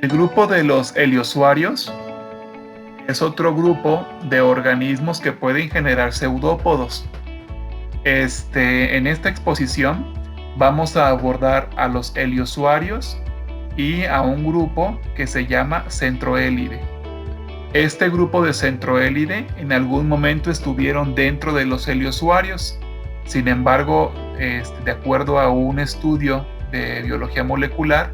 El grupo de los heliosuarios es otro grupo de organismos que pueden generar pseudópodos. En esta exposición vamos a abordar a los heliosuarios y a un grupo que se llama centroélide. Este grupo de centroélide en algún momento estuvieron dentro de los heliosuarios. Sin embargo, de acuerdo a un estudio de biología molecular,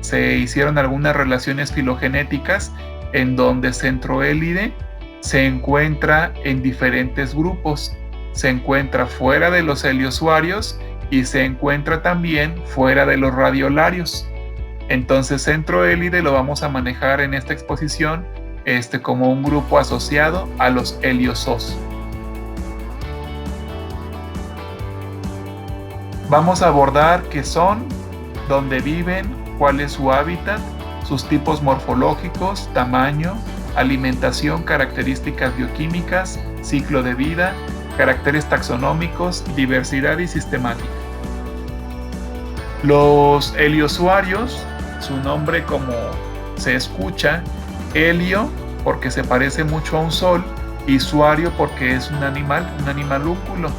se hicieron algunas relaciones filogenéticas en donde centroélide se encuentra en diferentes grupos. Se encuentra fuera de los heliosuarios y se encuentra también fuera de los radiolarios. Entonces centroélide lo vamos a manejar en esta exposición como un grupo asociado a los heliosos. Vamos a abordar qué son, dónde viven, cuál es su hábitat, sus tipos morfológicos, tamaño, alimentación, características bioquímicas, ciclo de vida, caracteres taxonómicos, diversidad y sistemática. Los heliosuarios, su nombre como se escucha, helio porque se parece mucho a un sol y suario porque es un animalúnculo.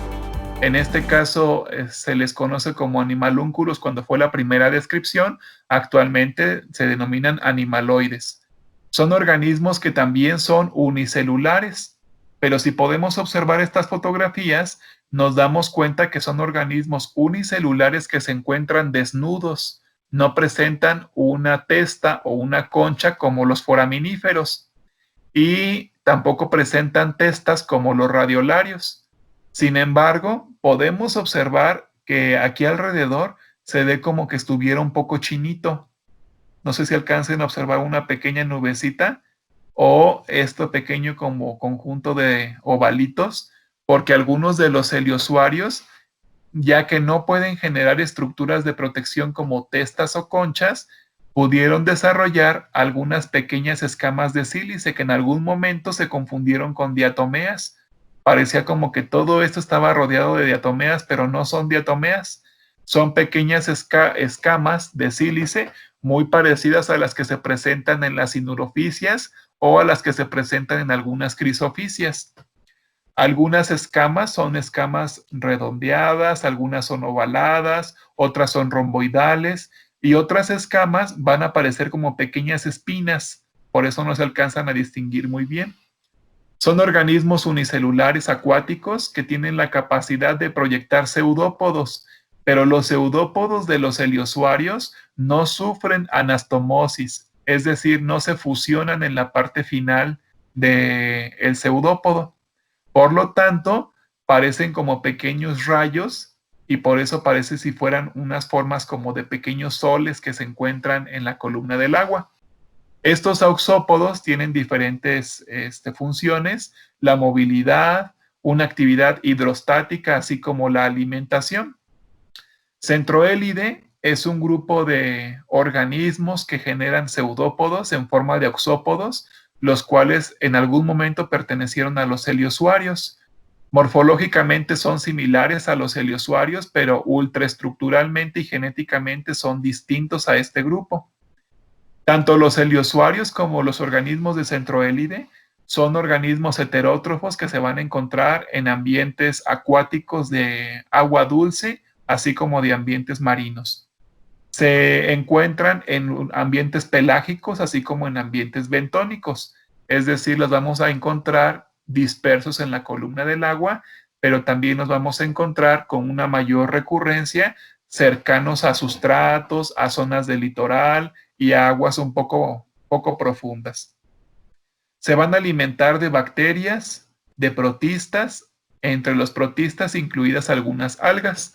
En este caso se les conoce como animalúnculos cuando fue la primera descripción. Actualmente se denominan animaloides. Son organismos que también son unicelulares, pero si podemos observar estas fotografías, nos damos cuenta que son organismos unicelulares que se encuentran desnudos, no presentan una testa o una concha como los foraminíferos y tampoco presentan testas como los radiolarios. Sin embargo, podemos observar que aquí alrededor se ve como que estuviera un poco chinito. No sé si alcancen a observar una pequeña nubecita o esto pequeño como conjunto de ovalitos, porque algunos de los heliosuarios, ya que no pueden generar estructuras de protección como testas o conchas, pudieron desarrollar algunas pequeñas escamas de sílice que en algún momento se confundieron con diatomeas. Parecía como que todo esto estaba rodeado de diatomeas, pero no son diatomeas. Son pequeñas escamas de sílice muy parecidas a las que se presentan en las sinurofisias o a las que se presentan en algunas crisofisias. Algunas escamas son escamas redondeadas, algunas son ovaladas, otras son romboidales y otras escamas van a aparecer como pequeñas espinas, por eso no se alcanzan a distinguir muy bien. Son organismos unicelulares acuáticos que tienen la capacidad de proyectar pseudópodos, pero los pseudópodos de los heliosuarios no sufren anastomosis, es decir, no se fusionan en la parte final del pseudópodo. Por lo tanto, parecen como pequeños rayos y por eso parece si fueran unas formas como de pequeños soles que se encuentran en la columna del agua. Estos auxópodos tienen diferentes funciones, la movilidad, una actividad hidrostática, así como la alimentación. Centroélide es un grupo de organismos que generan pseudópodos en forma de auxópodos, los cuales en algún momento pertenecieron a los heliosuarios. Morfológicamente son similares a los heliosuarios, pero ultraestructuralmente y genéticamente son distintos a este grupo. Tanto los heliosuarios como los organismos de centroélide son organismos heterótrofos que se van a encontrar en ambientes acuáticos de agua dulce, así como de ambientes marinos. Se encuentran en ambientes pelágicos, así como en ambientes bentónicos, es decir, los vamos a encontrar dispersos en la columna del agua, pero también los vamos a encontrar con una mayor recurrencia cercanos a sustratos, a zonas del litoral y a aguas un poco profundas. Se van a alimentar de bacterias, de protistas, entre los protistas incluidas algunas algas.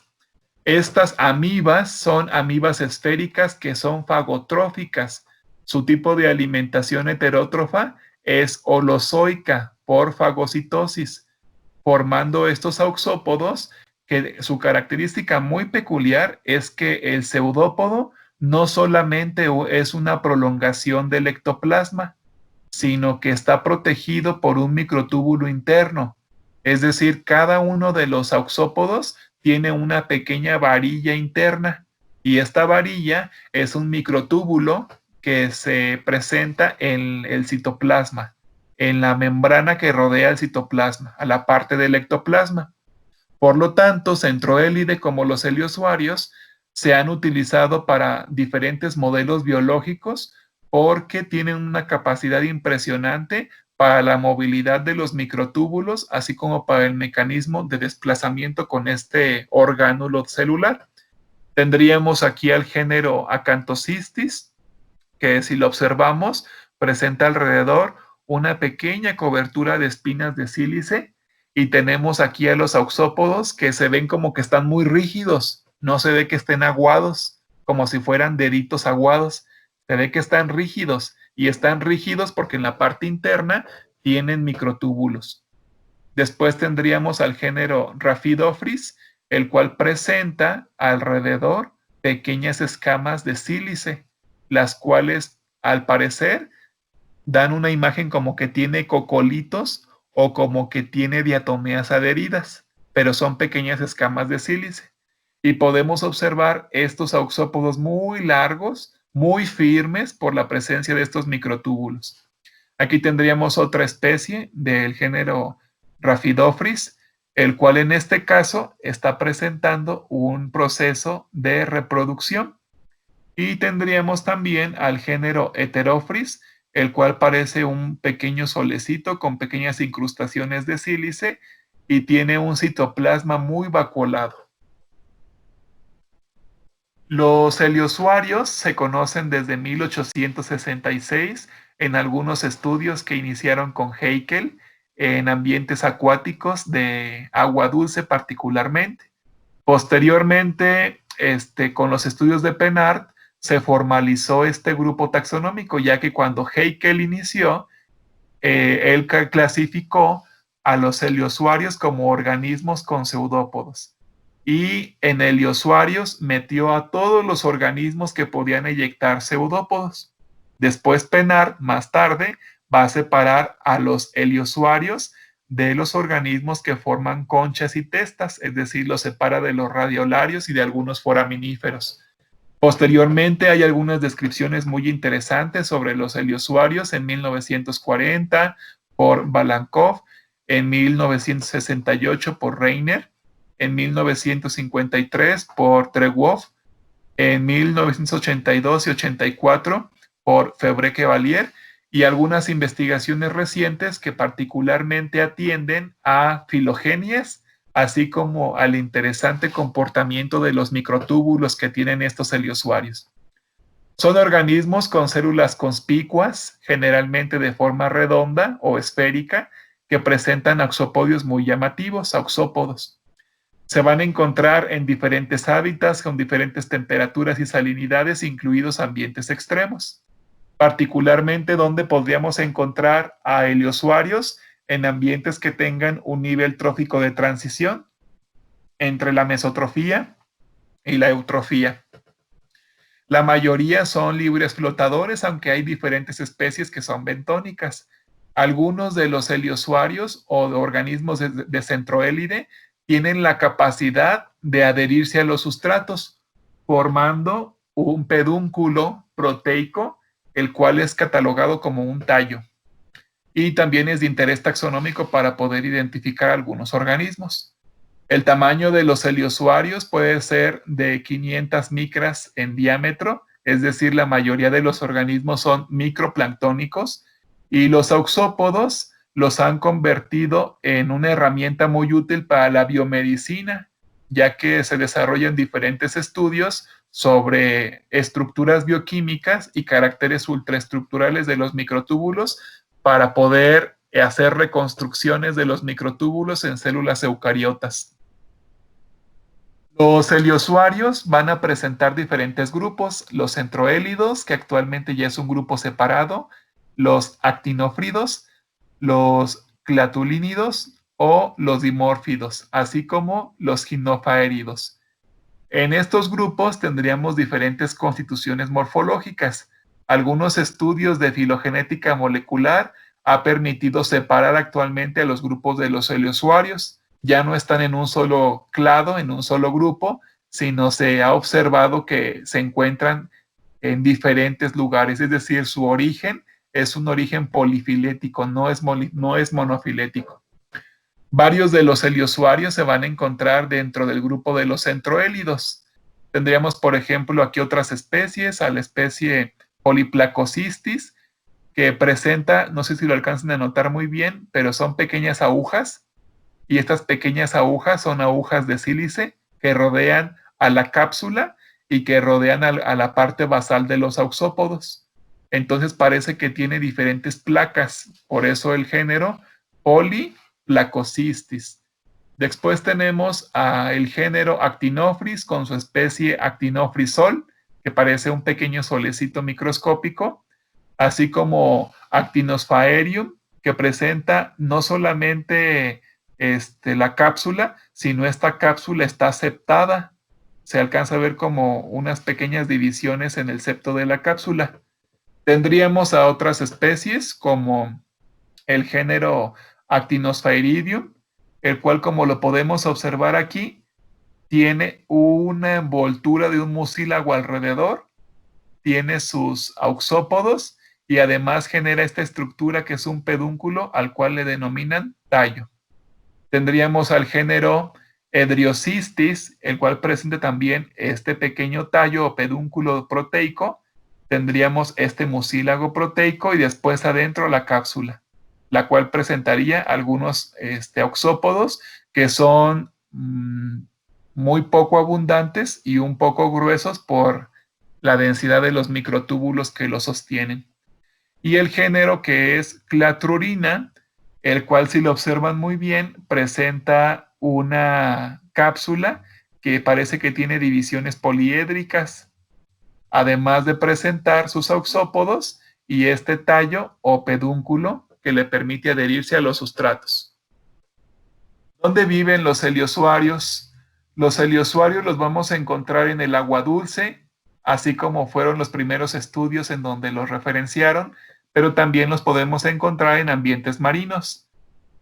Estas amibas son amibas esféricas que son fagotróficas. Su tipo de alimentación heterótrofa es holozoica por fagocitosis, formando estos auxópodos que su característica muy peculiar es que el pseudópodo no solamente es una prolongación del ectoplasma, sino que está protegido por un microtúbulo interno. Es decir, cada uno de los auxópodos tiene una pequeña varilla interna y esta varilla es un microtúbulo que se presenta en el citoplasma, en la membrana que rodea el citoplasma, a la parte del ectoplasma. Por lo tanto, Centroelide como los heliosuarios se han utilizado para diferentes modelos biológicos porque tienen una capacidad impresionante para la movilidad de los microtúbulos, así como para el mecanismo de desplazamiento con este orgánulo celular. Tendríamos aquí al género Acanthocystis, que si lo observamos, presenta alrededor una pequeña cobertura de espinas de sílice, y tenemos aquí a los auxópodos que se ven como que están muy rígidos, no se ve que estén aguados, como si fueran deditos aguados, se ve que están rígidos, y están rígidos porque en la parte interna tienen microtúbulos. Después tendríamos al género Rhaphidophris, el cual presenta alrededor pequeñas escamas de sílice, las cuales al parecer dan una imagen como que tiene cocolitos o como que tiene diatomeas adheridas, pero son pequeñas escamas de sílice. Y podemos observar estos auxópodos muy largos, muy firmes por la presencia de estos microtúbulos. Aquí tendríamos otra especie del género Rhaphidophris, el cual en este caso está presentando un proceso de reproducción. Y tendríamos también al género Heterophris, el cual parece un pequeño solecito con pequeñas incrustaciones de sílice y tiene un citoplasma muy vacuolado. Los heliosuarios se conocen desde 1866 en algunos estudios que iniciaron con Haeckel en ambientes acuáticos de agua dulce particularmente. Posteriormente, con los estudios de Pennard, se formalizó este grupo taxonómico, ya que cuando Haeckel inició, él clasificó a los heliosuarios como organismos con pseudópodos. Y en heliosuarios metió a todos los organismos que podían eyectar pseudópodos. Después Pennard, más tarde, va a separar a los heliosuarios de los organismos que forman conchas y testas, es decir, los separa de los radiolarios y de algunos foraminíferos. Posteriormente hay algunas descripciones muy interesantes sobre los heliosuarios en 1940 por Balankov, en 1968 por Reiner, en 1953 por Trewoff, en 1982 y 84 por Febvre-Cavelier, y algunas investigaciones recientes que particularmente atienden a filogenias, así como al interesante comportamiento de los microtúbulos que tienen estos heliosuarios. Son organismos con células conspicuas, generalmente de forma redonda o esférica, que presentan auxopodios muy llamativos, auxópodos. Se van a encontrar en diferentes hábitats con diferentes temperaturas y salinidades, incluidos ambientes extremos. Particularmente donde podríamos encontrar a heliosuarios en ambientes que tengan un nivel trófico de transición entre la mesotrofía y la eutrofía. La mayoría son libres flotadores, aunque hay diferentes especies que son bentónicas. Algunos de los heliosuarios o de organismos de Centroelide tienen la capacidad de adherirse a los sustratos, formando un pedúnculo proteico, el cual es catalogado como un tallo. Y también es de interés taxonómico para poder identificar algunos organismos. El tamaño de los heliosuarios puede ser de 500 micras en diámetro, es decir, la mayoría de los organismos son microplanctónicos, y los auxópodos los han convertido en una herramienta muy útil para la biomedicina, ya que se desarrollan diferentes estudios sobre estructuras bioquímicas y caracteres ultraestructurales de los microtúbulos para poder hacer reconstrucciones de los microtúbulos en células eucariotas. Los heliosuarios van a presentar diferentes grupos: los centroélidos, que actualmente ya es un grupo separado, los actinófridos, los clatulínidos o los dimórfidos, así como los ginofaéridos. En estos grupos tendríamos diferentes constituciones morfológicas. Algunos estudios de filogenética molecular han permitido separar actualmente a los grupos de los heliosuarios. Ya no están en un solo clado, en un solo grupo, sino se ha observado que se encuentran en diferentes lugares, es decir, su origen es un origen polifilético, no es monofilético. Varios de los heliosuarios se van a encontrar dentro del grupo de los centroélidos. Tendríamos, por ejemplo, aquí otras especies, a la especie Polyplacosistis, que presenta, no sé si lo alcanzan a notar muy bien, pero son pequeñas agujas, y estas pequeñas agujas son agujas de sílice que rodean a la cápsula y que rodean a la parte basal de los auxópodos. Entonces parece que tiene diferentes placas, por eso el género Polyplacosistis. Después tenemos el género Actinophrys con su especie Actinophrys sol, que parece un pequeño solecito microscópico, así como Actinospherium, que presenta no solamente la cápsula, sino esta cápsula está septada. Se alcanza a ver como unas pequeñas divisiones en el septo de la cápsula. Tendríamos a otras especies como el género Actinosphaeridium, el cual, como lo podemos observar aquí, tiene una envoltura de un mucílago alrededor, tiene sus auxópodos y además genera esta estructura que es un pedúnculo al cual le denominan tallo. Tendríamos al género Edriocystis, el cual presenta también este pequeño tallo o pedúnculo proteico. Tendríamos este mucílago proteico y después adentro la cápsula, la cual presentaría algunos auxópodos que son muy poco abundantes y un poco gruesos por la densidad de los microtúbulos que lo sostienen. Y el género que es Clatrurina, el cual, si lo observan muy bien, presenta una cápsula que parece que tiene divisiones poliédricas, además de presentar sus auxópodos y este tallo o pedúnculo que le permite adherirse a los sustratos. ¿Dónde viven los heliosuarios? Los heliosuarios los vamos a encontrar en el agua dulce, así como fueron los primeros estudios en donde los referenciaron, pero también los podemos encontrar en ambientes marinos.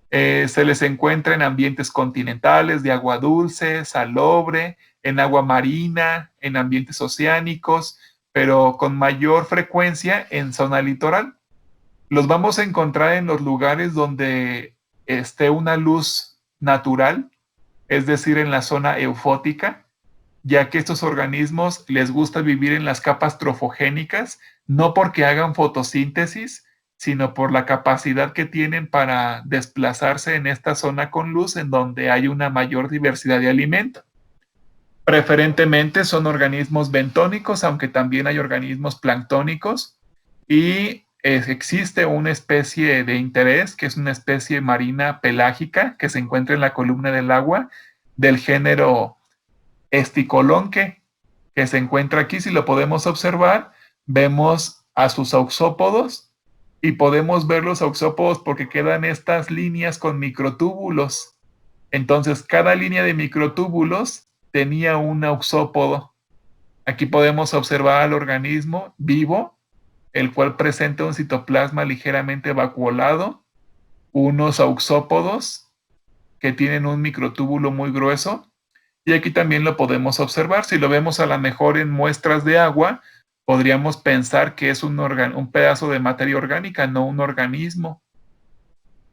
Se les encuentra en ambientes continentales de agua dulce, salobre, en agua marina, en ambientes oceánicos, pero con mayor frecuencia en zona litoral. Los vamos a encontrar en los lugares donde esté una luz natural, es decir, en la zona eufótica, ya que estos organismos les gusta vivir en las capas trofogénicas, no porque hagan fotosíntesis, sino por la capacidad que tienen para desplazarse en esta zona con luz en donde hay una mayor diversidad de alimento. Preferentemente son organismos bentónicos, aunque también hay organismos planctónicos, y existe una especie de interés, que es una especie marina pelágica, que se encuentra en la columna del agua, del género Esticolonque, que se encuentra aquí. Si lo podemos observar, vemos a sus auxópodos, y podemos ver los auxópodos porque quedan estas líneas con microtúbulos. Entonces, cada línea de microtúbulos tenía un auxópodo. Aquí podemos observar al organismo vivo, el cual presenta un citoplasma ligeramente vacuolado, unos auxópodos que tienen un microtúbulo muy grueso, y aquí también lo podemos observar. Si lo vemos a lo mejor en muestras de agua, podríamos pensar que es un pedazo de materia orgánica, no un organismo.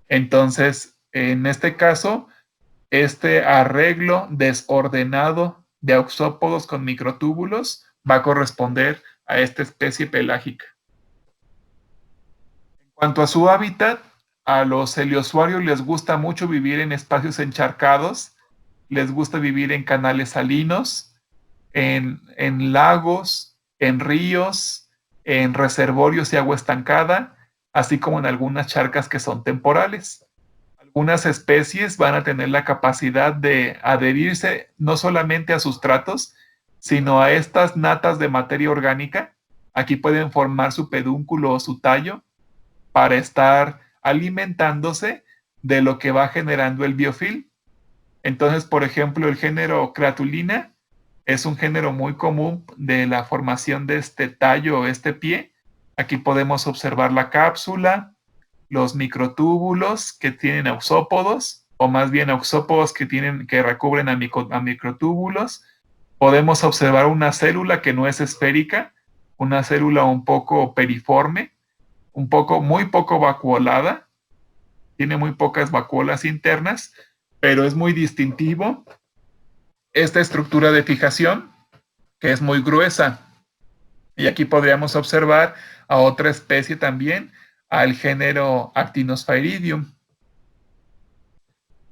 Entonces, en este caso, este arreglo desordenado de auxópodos con microtúbulos va a corresponder a esta especie pelágica. En cuanto a su hábitat, a los heliosuarios les gusta mucho vivir en espacios encharcados, les gusta vivir en canales salinos, en lagos, en ríos, en reservorios y agua estancada, así como en algunas charcas que son temporales. Algunas especies van a tener la capacidad de adherirse no solamente a sustratos, sino a estas natas de materia orgánica. Aquí pueden formar su pedúnculo o su tallo para estar alimentándose de lo que va generando el biofilm. Entonces, por ejemplo, el género Cratulina es un género muy común de la formación de este tallo o este pie. Aquí podemos observar la cápsula, los microtúbulos que tienen auxópodos, o más bien auxópodos que recubren a microtúbulos. Podemos observar una célula que no es esférica, una célula un poco periforme, muy poco vacuolada, tiene muy pocas vacuolas internas, pero es muy distintivo esta estructura de fijación, que es muy gruesa. Y aquí podríamos observar a otra especie también, al género Actinosphaeridium.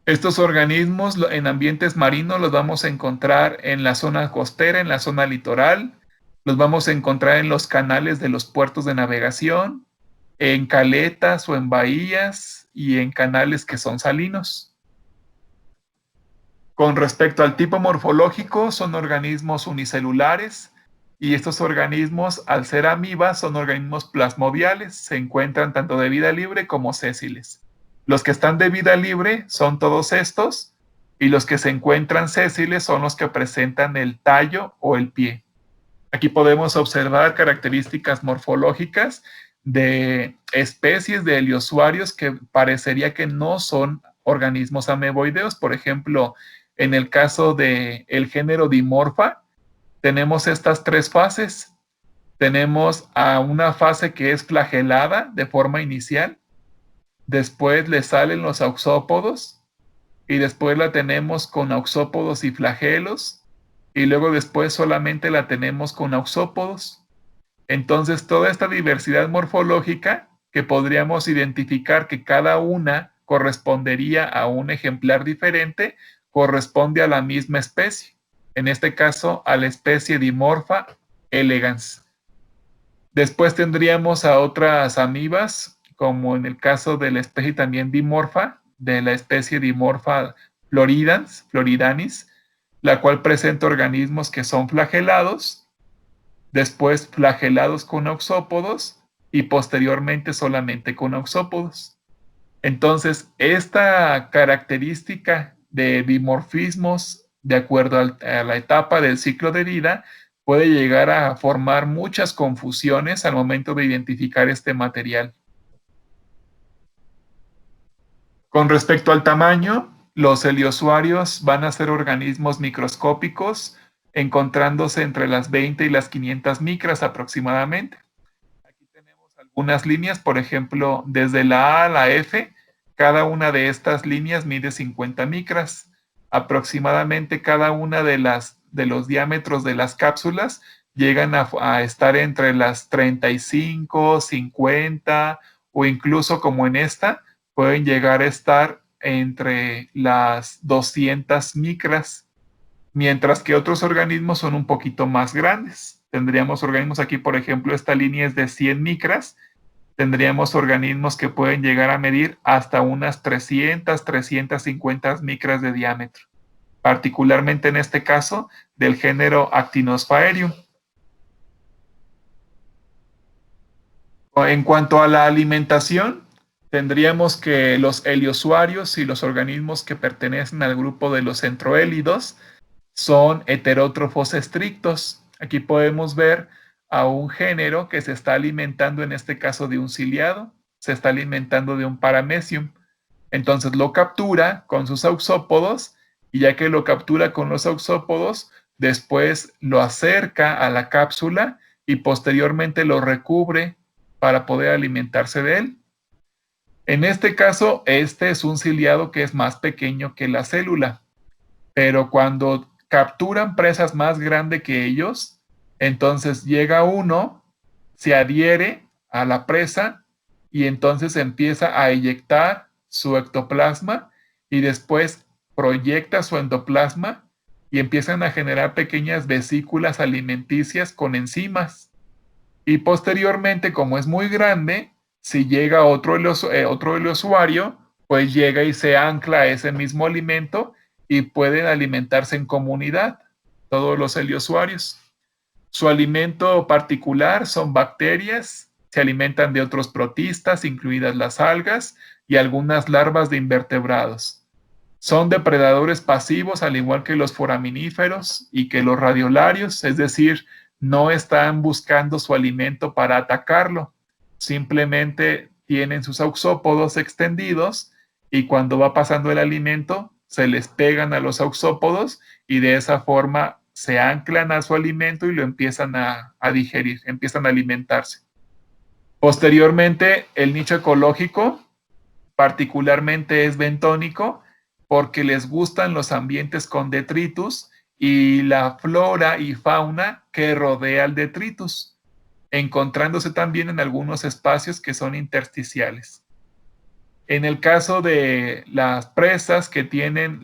Estos organismos en ambientes marinos los vamos a encontrar en la zona costera, en la zona litoral, los vamos a encontrar en los canales de los puertos de navegación, en caletas o en bahías y en canales que son salinos. Con respecto al tipo morfológico, son organismos unicelulares y estos organismos, al ser amibas, son organismos plasmodiales, se encuentran tanto de vida libre como sésiles. Los que están de vida libre son todos estos y los que se encuentran sésiles son los que presentan el tallo o el pie. Aquí podemos observar características morfológicas de especies de heliosuarios que parecería que no son organismos ameboideos. Por ejemplo, en el caso del género Dimorpha, tenemos estas tres fases. Tenemos a una fase que es flagelada de forma inicial, después le salen los auxópodos y después la tenemos con auxópodos y flagelos y luego después solamente la tenemos con auxópodos. Entonces toda esta diversidad morfológica que podríamos identificar que cada una correspondería a un ejemplar diferente, corresponde a la misma especie, en este caso a la especie Dimorpha elegans. Después tendríamos a otras amibas, como en el caso de la especie también Dimorpha, de la especie Dimorpha floridanis, la cual presenta organismos que son flagelados, después flagelados con auxópodos y posteriormente solamente con auxópodos. Entonces, esta característica de dimorfismos de acuerdo a la etapa del ciclo de vida puede llegar a formar muchas confusiones al momento de identificar este material. Con respecto al tamaño, los heliosuarios van a ser organismos microscópicos, encontrándose entre las 20 y las 500 micras aproximadamente. Aquí tenemos algunas líneas, por ejemplo, desde la A a la F, cada una de estas líneas mide 50 micras. Aproximadamente cada una de los diámetros de las cápsulas llegan a estar entre las 35, 50 o incluso como en esta, pueden llegar a estar entre las 200 micras, mientras que otros organismos son un poquito más grandes. Tendríamos organismos aquí, por ejemplo, esta línea es de 100 micras, tendríamos organismos que pueden llegar a medir hasta unas 300, 350 micras de diámetro, particularmente en este caso del género Actinosphaerium. En cuanto a la alimentación, tendríamos que los heliosuarios y los organismos que pertenecen al grupo de los centroélidos son heterótrofos estrictos. Aquí podemos ver a un género que se está alimentando, en este caso de un ciliado, se está alimentando de un paramecium. Entonces lo captura con sus auxópodos y ya que lo captura con los auxópodos, después lo acerca a la cápsula y posteriormente lo recubre para poder alimentarse de él. En este caso, este es un ciliado que es más pequeño que la célula, pero cuando capturan presas más grandes que ellos, entonces llega uno, se adhiere a la presa y entonces empieza a eyectar su ectoplasma y después proyecta su endoplasma y empiezan a generar pequeñas vesículas alimenticias con enzimas. Y posteriormente, como es muy grande, si llega otro heliosuario, pues llega y se ancla a ese mismo alimento y pueden alimentarse en comunidad, todos los heliosuarios. Su alimento particular son bacterias, se alimentan de otros protistas, incluidas las algas y algunas larvas de invertebrados. Son depredadores pasivos, al igual que los foraminíferos y que los radiolarios, es decir, no están buscando su alimento para atacarlo, simplemente tienen sus auxópodos extendidos y cuando va pasando el alimento se les pegan a los auxópodos y de esa forma se anclan a su alimento y lo empiezan a digerir, empiezan a alimentarse. Posteriormente, el nicho ecológico particularmente es bentónico porque les gustan los ambientes con detritus y la flora y fauna que rodea al detritus, encontrándose también en algunos espacios que son intersticiales. En el caso de las presas que tienen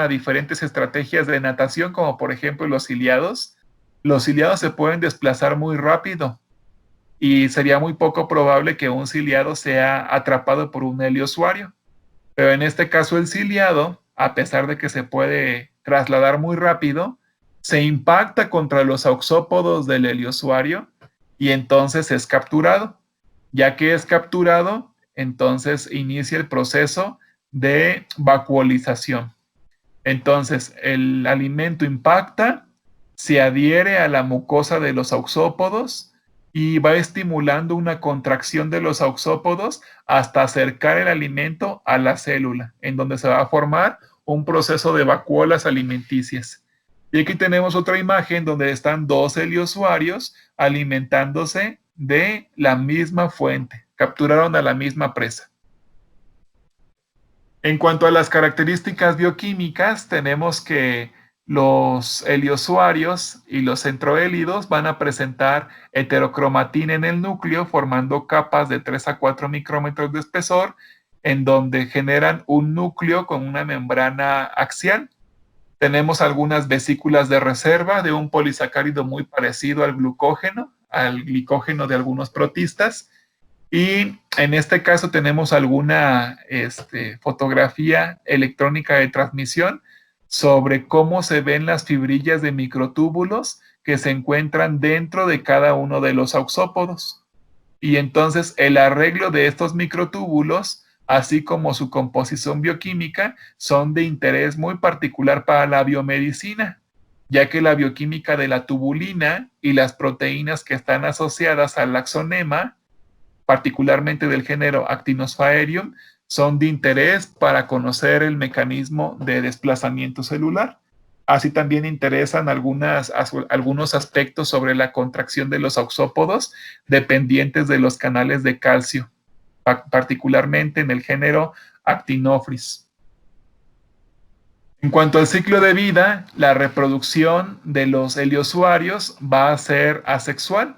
diferentes estrategias de natación, como por ejemplo los ciliados se pueden desplazar muy rápido y sería muy poco probable que un ciliado sea atrapado por un heliosuario. Pero en este caso el ciliado, a pesar de que se puede trasladar muy rápido, se impacta contra los auxópodos del heliosuario y entonces es capturado. Ya que es capturado, entonces inicia el proceso de vacuolización. Entonces el alimento impacta, se adhiere a la mucosa de los auxópodos y va estimulando una contracción de los auxópodos hasta acercar el alimento a la célula, en donde se va a formar un proceso de vacuolas alimenticias. Y aquí tenemos otra imagen donde están dos heliosuarios alimentándose de la misma fuente. Capturaron a la misma presa. En cuanto a las características bioquímicas, tenemos que los heliosuarios y los centrohélidos van a presentar heterocromatina en el núcleo, formando capas de 3 a 4 micrómetros de espesor, en donde generan un núcleo con una membrana axial. Tenemos algunas vesículas de reserva de un polisacárido muy parecido al glucógeno, al glicógeno de algunos protistas. Y en este caso tenemos alguna fotografía electrónica de transmisión sobre cómo se ven las fibrillas de microtúbulos que se encuentran dentro de cada uno de los auxópodos. Y entonces el arreglo de estos microtúbulos, así como su composición bioquímica, son de interés muy particular para la biomedicina, ya que la bioquímica de la tubulina y las proteínas que están asociadas al axonema, particularmente del género Actinosphaerium, son de interés para conocer el mecanismo de desplazamiento celular. Así también interesan algunos aspectos sobre la contracción de los auxópodos dependientes de los canales de calcio, particularmente en el género Actinophrys. En cuanto al ciclo de vida, la reproducción de los heliosuarios va a ser asexual.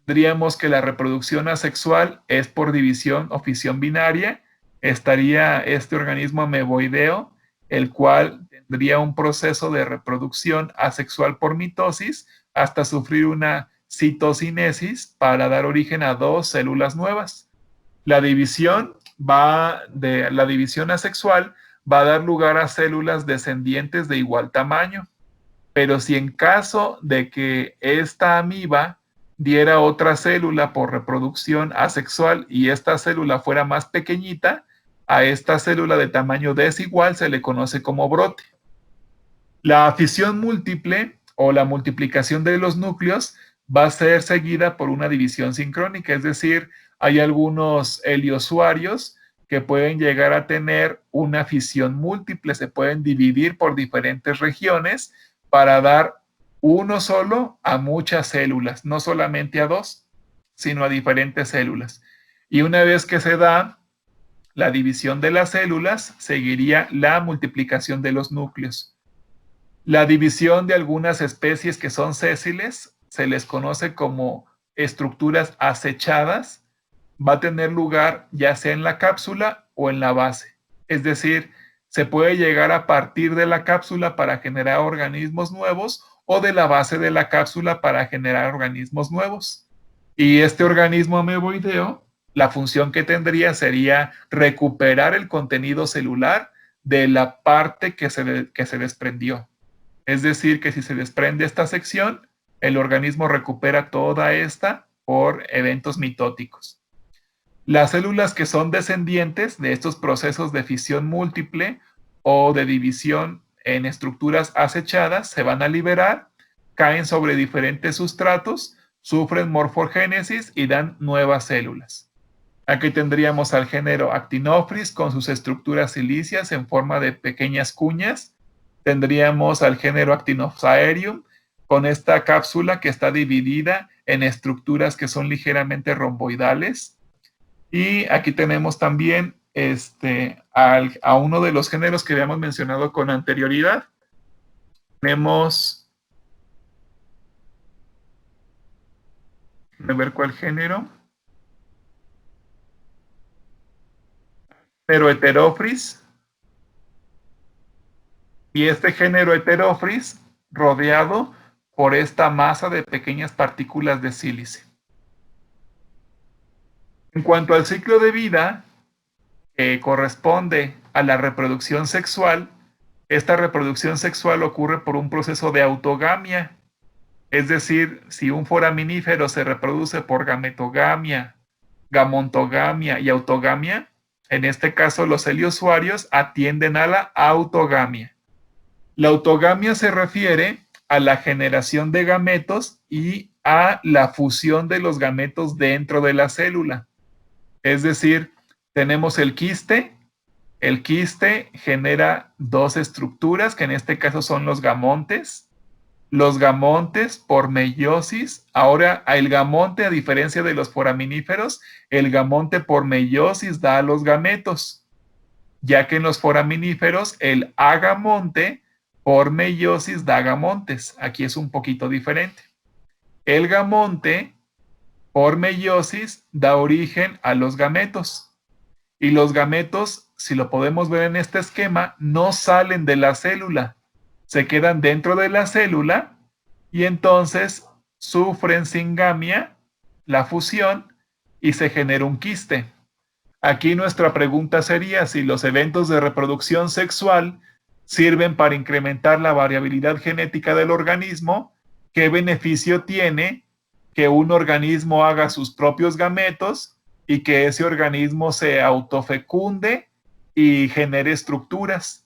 Tendríamos que la reproducción asexual es por división o fisión binaria. Estaría este organismo ameboideo, el cual tendría un proceso de reproducción asexual por mitosis hasta sufrir una citocinesis para dar origen a dos células nuevas. La división asexual va a dar lugar a células descendientes de igual tamaño, pero si en caso de que esta amiba diera otra célula por reproducción asexual y esta célula fuera más pequeñita, a esta célula de tamaño desigual se le conoce como brote. La fisión múltiple o la multiplicación de los núcleos va a ser seguida por una división sincrónica, es decir, hay algunos heliosuarios que pueden llegar a tener una fisión múltiple, se pueden dividir por diferentes regiones para dar uno solo a muchas células, no solamente a dos, sino a diferentes células. Y una vez que se da la división de las células, seguiría la multiplicación de los núcleos. La división de algunas especies que son sésiles se les conoce como estructuras acechadas, va a tener lugar ya sea en la cápsula o en la base. Es decir, se puede llegar a partir de la cápsula para generar organismos nuevos o de la base de la cápsula para generar organismos nuevos. Y este organismo ameboideo, la función que tendría sería recuperar el contenido celular de la parte que se desprendió. Es decir, que si se desprende esta sección, el organismo recupera toda esta por eventos mitóticos. Las células que son descendientes de estos procesos de fisión múltiple o de división en estructuras acechadas se van a liberar, caen sobre diferentes sustratos, sufren morfogénesis y dan nuevas células. Aquí tendríamos al género Actinophrys con sus estructuras silíceas en forma de pequeñas cuñas tendríamos al género Actinopsaerium con esta cápsula que está dividida en estructuras que son ligeramente romboidales. Y aquí tenemos también a uno de los géneros que habíamos mencionado con anterioridad. Tenemos, a ver cuál género. Género Heterophris. Y este género Heterophris rodeado por esta masa de pequeñas partículas de sílice. En cuanto al ciclo de vida, que corresponde a la reproducción sexual, esta reproducción sexual ocurre por un proceso de autogamia. Es decir, si un foraminífero se reproduce por gametogamia, gamontogamia y autogamia, en este caso los heliosuarios atienden a la autogamia. La autogamia se refiere a la generación de gametos y a la fusión de los gametos dentro de la célula. Es decir, tenemos el quiste genera dos estructuras, que en este caso son los gamontes. Los gamontes por meiosis, ahora el gamonte, a diferencia de los foraminíferos, el gamonte por meiosis da a los gametos, ya que en los foraminíferos el agamonte por meiosis da gamontes. Aquí es un poquito diferente. El gamonte por meiosis da origen a los gametos. Y los gametos, si lo podemos ver en este esquema, no salen de la célula, se quedan dentro de la célula y entonces sufren singamia, la fusión, y se genera un quiste. Aquí nuestra pregunta sería si los eventos de reproducción sexual sirven para incrementar la variabilidad genética del organismo. ¿Qué beneficio tiene que un organismo haga sus propios gametos y que ese organismo se autofecunde y genere estructuras?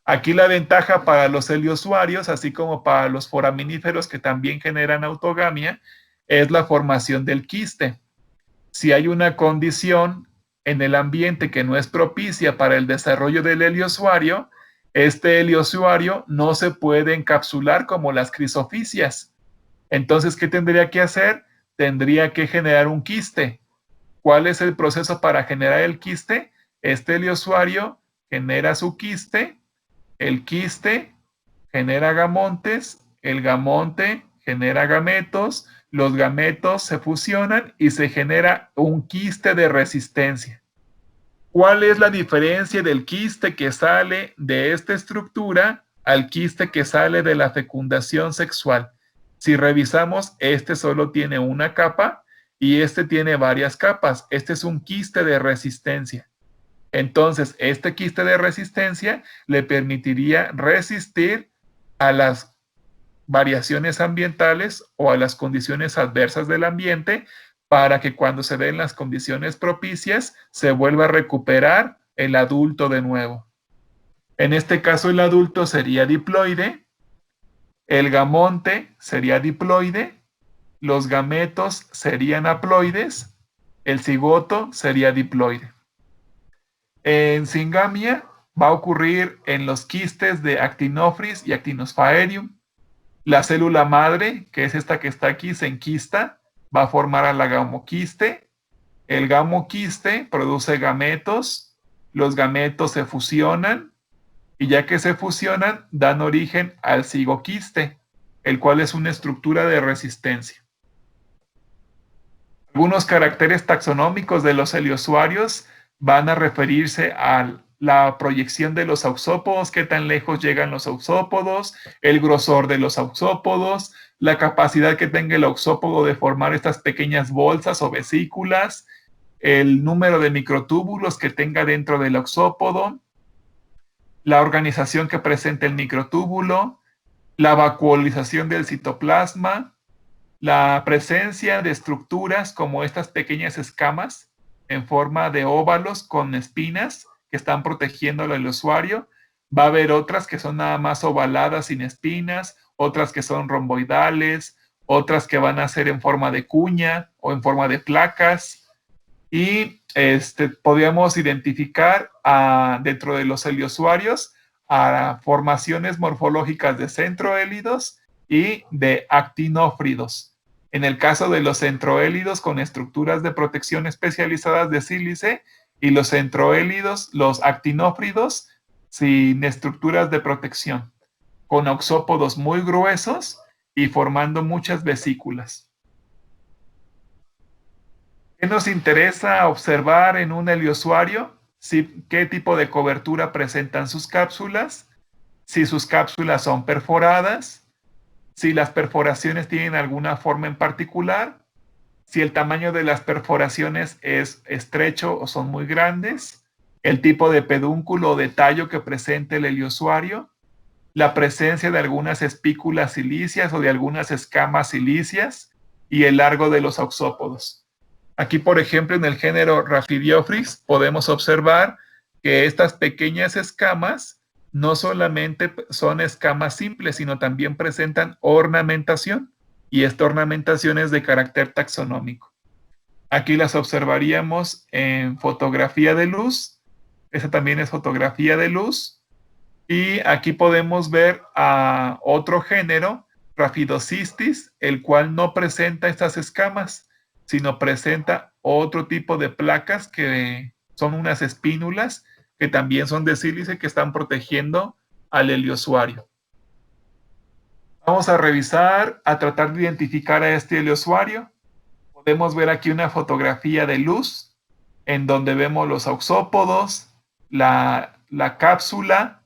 Aquí la ventaja para los heliosuarios, así como para los foraminíferos que también generan autogamia, es la formación del quiste. Si hay una condición en el ambiente que no es propicia para el desarrollo del heliosuario, este heliosuario no se puede encapsular como las crisofisias. Entonces, ¿qué tendría que hacer? Tendría que generar un quiste. ¿Cuál es el proceso para generar el quiste? Este heliosuario genera su quiste, el quiste genera gamontes, el gamonte genera gametos, los gametos se fusionan y se genera un quiste de resistencia. ¿Cuál es la diferencia del quiste que sale de esta estructura al quiste que sale de la fecundación sexual? Si revisamos, este solo tiene una capa y este tiene varias capas. Este es un quiste de resistencia. Entonces, este quiste de resistencia le permitiría resistir a las variaciones ambientales o a las condiciones adversas del ambiente para que cuando se den las condiciones propicias se vuelva a recuperar el adulto de nuevo. En este caso el adulto sería diploide, el gamonte sería diploide, los gametos serían haploides, el cigoto sería diploide. En singamia va a ocurrir en los quistes de Actinophrys y Actinophaerium. La célula madre, que es esta que está aquí, se enquista, va a formar a la gamoquiste. El gamoquiste produce gametos, los gametos se fusionan y ya que se fusionan dan origen al cigoquiste, el cual es una estructura de resistencia. Algunos caracteres taxonómicos de los heliosuarios van a referirse a la proyección de los auxópodos, qué tan lejos llegan los auxópodos, el grosor de los auxópodos, la capacidad que tenga el auxópodo de formar estas pequeñas bolsas o vesículas, el número de microtúbulos que tenga dentro del auxópodo, la organización que presenta el microtúbulo, la vacuolización del citoplasma, la presencia de estructuras como estas pequeñas escamas en forma de óvalos con espinas que están protegiendo al usuario. Va a haber otras que son nada más ovaladas sin espinas, otras que son romboidales, otras que van a ser en forma de cuña o en forma de placas. Y podríamos identificar dentro de los heliosuarios a formaciones morfológicas de centroélidos y de actinófridos. En el caso de los centroélidos con estructuras de protección especializadas de sílice y los centroélidos, los actinófridos, sin estructuras de protección, con oxópodos muy gruesos y formando muchas vesículas. ¿Qué nos interesa observar en un heliosuario? ¿Qué tipo de cobertura presentan sus cápsulas? Si sus cápsulas son perforadas, si las perforaciones tienen alguna forma en particular, si el tamaño de las perforaciones es estrecho o son muy grandes, el tipo de pedúnculo o de tallo que presenta el heliosuario, la presencia de algunas espículas silíceas o de algunas escamas silíceas y el largo de los oxópodos. Aquí, por ejemplo, en el género Raphidiophrix podemos observar que estas pequeñas escamas no solamente son escamas simples, sino también presentan ornamentación, y esta ornamentación es de carácter taxonómico. Aquí las observaríamos en fotografía de luz. Esa también es fotografía de luz. Y aquí podemos ver a otro género, Rhaphidocistis, el cual no presenta estas escamas, sino presenta otro tipo de placas que son unas espínulas que también son de sílice que están protegiendo al heliosuario. Vamos a revisar, a tratar de identificar a este heliosuario. Podemos ver aquí una fotografía de luz en donde vemos los oxópodos, la cápsula,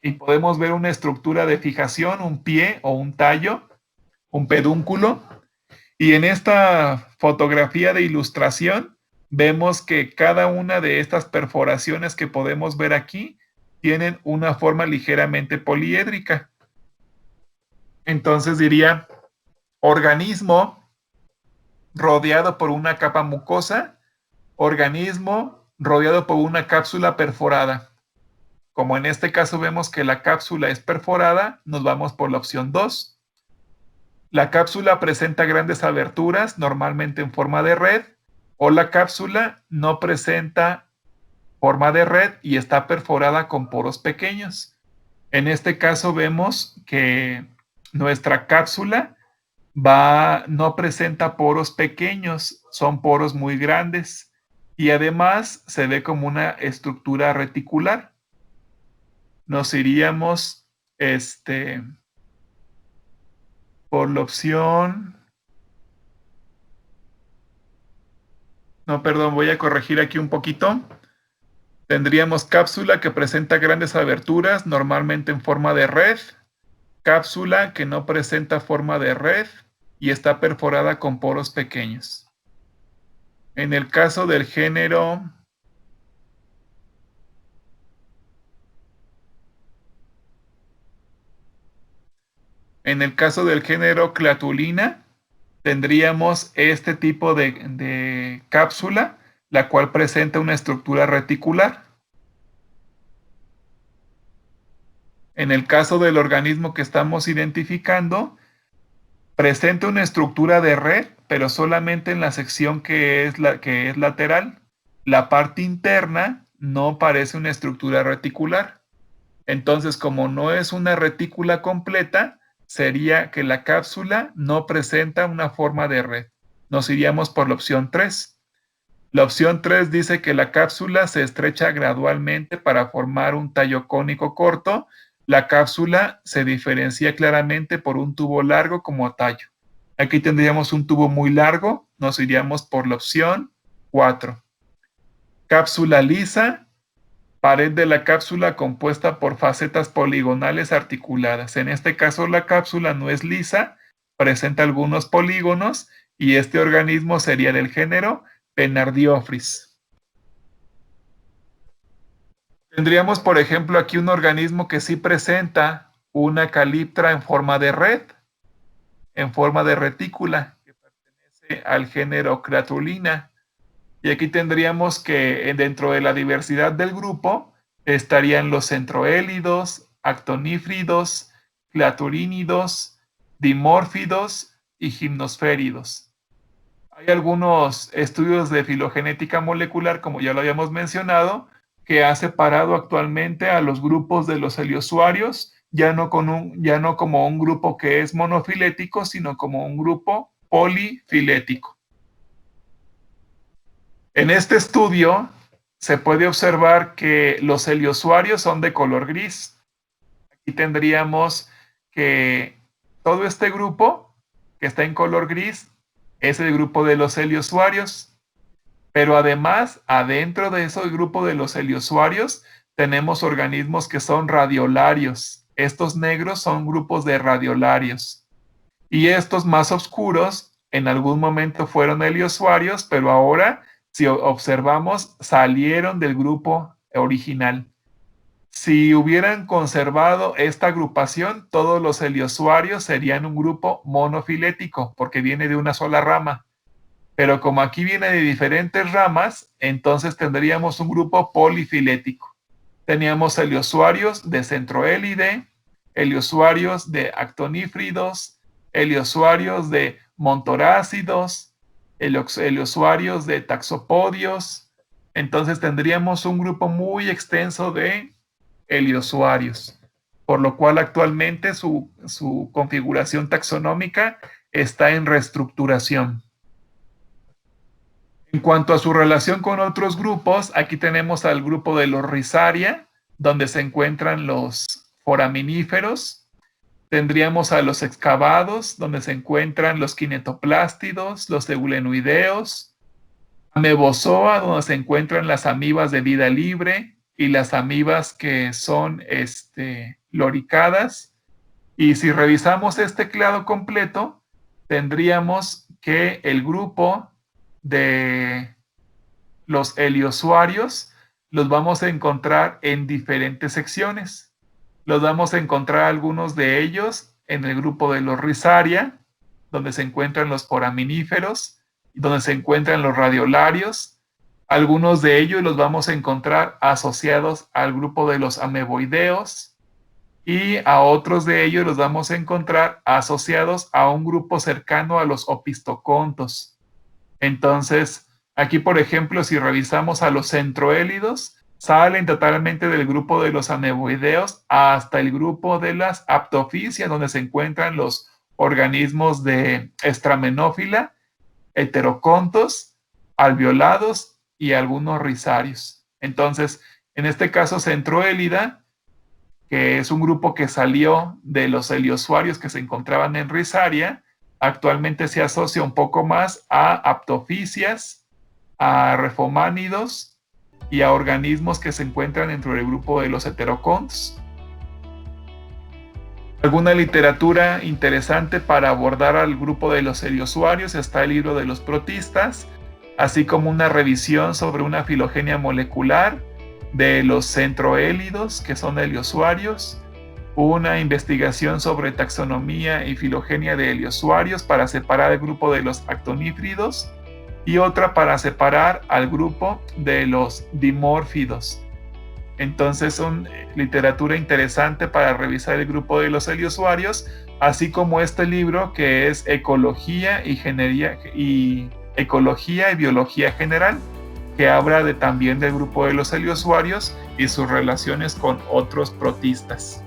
y podemos ver una estructura de fijación, un pie o un tallo, un pedúnculo. Y en esta fotografía de ilustración vemos que cada una de estas perforaciones que podemos ver aquí tienen una forma ligeramente poliédrica. Entonces diría organismo rodeado por una capa mucosa, organismo rodeado por una cápsula perforada. Como en este caso vemos que la cápsula es perforada, nos vamos por la opción 2. La cápsula presenta grandes aberturas, normalmente en forma de red, o la cápsula no presenta forma de red y está perforada con poros pequeños. En este caso vemos que nuestra cápsula no presenta poros pequeños, son poros muy grandes y además se ve como una estructura reticular. Nos iríamos por la opción... No, perdón, voy a corregir aquí un poquito. Tendríamos cápsula que presenta grandes aberturas, normalmente en forma de red. Cápsula que no presenta forma de red y está perforada con poros pequeños. En el caso del género... En el caso del género Clatulina, tendríamos este tipo de cápsula, la cual presenta una estructura reticular. En el caso del organismo que estamos identificando, presenta una estructura de red, pero solamente en la sección que es lateral. La parte interna no parece una estructura reticular. Entonces, como no es una retícula completa, sería que la cápsula no presenta una forma de red. Nos iríamos por la opción 3. La opción 3 dice que la cápsula se estrecha gradualmente para formar un tallo cónico corto. La cápsula se diferencia claramente por un tubo largo como tallo. Aquí tendríamos un tubo muy largo, nos iríamos por la opción 4. Cápsula lisa. Pared de la cápsula compuesta por facetas poligonales articuladas. En este caso la cápsula no es lisa, presenta algunos polígonos y este organismo sería del género Penardiophrix. Tendríamos, por ejemplo, aquí un organismo que sí presenta una caliptra en forma de red, en forma de retícula, que pertenece al género Cratulina. Y aquí tendríamos que dentro de la diversidad del grupo estarían los centroélidos, actonífridos, claturínidos, dimórfidos y gimnosféridos. Hay algunos estudios de filogenética molecular, como ya lo habíamos mencionado, que ha separado actualmente a los grupos de los heliosuarios, ya no como un grupo que es monofilético, sino como un grupo polifilético. En este estudio se puede observar que los heliosuarios son de color gris. Aquí tendríamos que todo este grupo que está en color gris es el grupo de los heliosuarios. Pero además, adentro de ese grupo de los heliosuarios, tenemos organismos que son radiolarios. Estos negros son grupos de radiolarios. Y estos más oscuros, en algún momento fueron heliosuarios, pero ahora, si observamos, salieron del grupo original. Si hubieran conservado esta agrupación, todos los heliosuarios serían un grupo monofilético, porque viene de una sola rama. Pero como aquí viene de diferentes ramas, entonces tendríamos un grupo polifilético. Teníamos heliosuarios de centroélide, heliosuarios de actonífridos, heliosuarios de montorácidos, heliosuarios de taxopodios. Entonces tendríamos un grupo muy extenso de heliosuarios, por lo cual actualmente su configuración taxonómica está en reestructuración. En cuanto a su relación con otros grupos, aquí tenemos al grupo de los Rhizaria, donde se encuentran los foraminíferos. Tendríamos a los excavados, donde se encuentran los kinetoplástidos, los eulenoideos. Amebozoa, donde se encuentran las amibas de vida libre y las amibas que son loricadas. Y si revisamos este clado completo, tendríamos que el grupo de los heliosuarios los vamos a encontrar en diferentes secciones. Los vamos a encontrar algunos de ellos en el grupo de los Rhizaria, donde se encuentran los foraminíferos, donde se encuentran los radiolarios. Algunos de ellos los vamos a encontrar asociados al grupo de los ameboideos y a otros de ellos los vamos a encontrar asociados a un grupo cercano a los opistocontos. Entonces, aquí, por ejemplo, si revisamos a los centroélidos, salen totalmente del grupo de los ameboideos hasta el grupo de las aptofisias, donde se encuentran los organismos de Stramenófila, heterocontos, alveolados y algunos rhizarios. Entonces, en este caso, centroélida, que es un grupo que salió de los heliosuarios que se encontraban en Rhizaria, actualmente se asocia un poco más a aptofisias, a refománidos y a organismos que se encuentran dentro del grupo de los heterocontos. Alguna literatura interesante para abordar al grupo de los heliosuarios está el libro de los protistas, así como una revisión sobre una filogenia molecular de los centroélidos, que son heliosuarios, una investigación sobre taxonomía y filogenia de heliosuarios para separar el grupo de los actonífridos y otra para separar al grupo de los dimórfidos. Entonces son literatura interesante para revisar el grupo de los heliosuarios, así como este libro que es Ecología y Biología General, que habla también del grupo de los heliosuarios y sus relaciones con otros protistas.